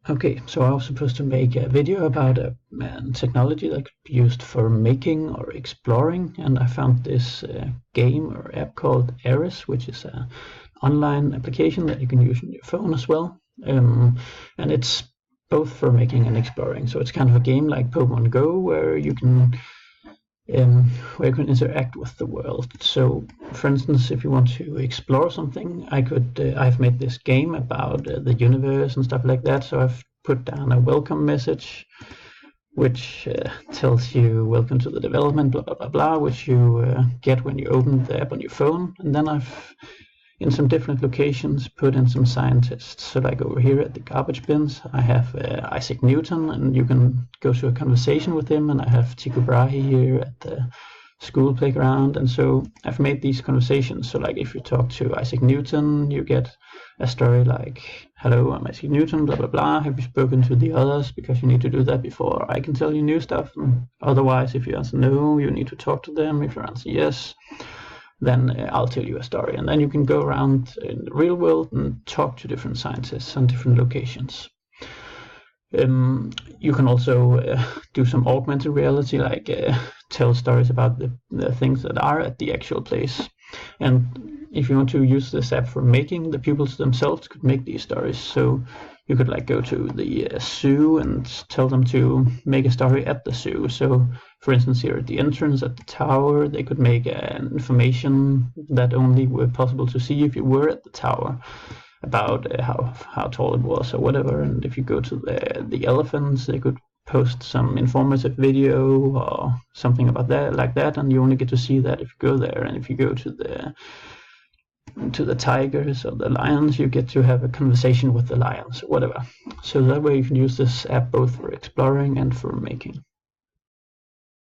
Okay, so I was supposed to make a video about a technology that could be used for making or exploring, and I found this game or app called Aris, which is an online application that you can use on your phone as well. And it's both for making and exploring. So it's kind of a game like Pokemon Go where you can interact with the world. So, for instance, if you want to explore something, I've made this game about the universe and stuff like that. So I've put down a welcome message, which tells you welcome to the development, blah blah blah blah, which you get when you open the app on your phone. And then I've in some different locations put in some scientists. So like over here at the garbage bins, I have Isaac Newton, and you can go to a conversation with him, and I have Tycho Brahe here at the school playground. And so I've made these conversations. So like if you talk to Isaac Newton, you get a story like, hello, I'm Isaac Newton, blah blah blah, have you spoken to the others, because you need to do that before I can tell you new stuff. And otherwise, if you answer no, you need to talk to them. If you answer yes, then I'll tell you a story. And then you can go around in the real world and talk to different scientists on different locations. You can also do some augmented reality, like tell stories about the things that are at the actual place. And if you want to use this app for making, the pupils themselves could make these stories. So you could like go to the zoo and tell them to make a story at the zoo. So for instance, here at the entrance at the tower, they could make information that only were possible to see if you were at the tower, about how tall it was or whatever. And if you go to the elephants, they could post some informative video or something about that, like that, and you only get to see that if you go there. And if you go to the tigers or the lions, you get to have a conversation with the lions or whatever. So that way you can use this app both for exploring and for making.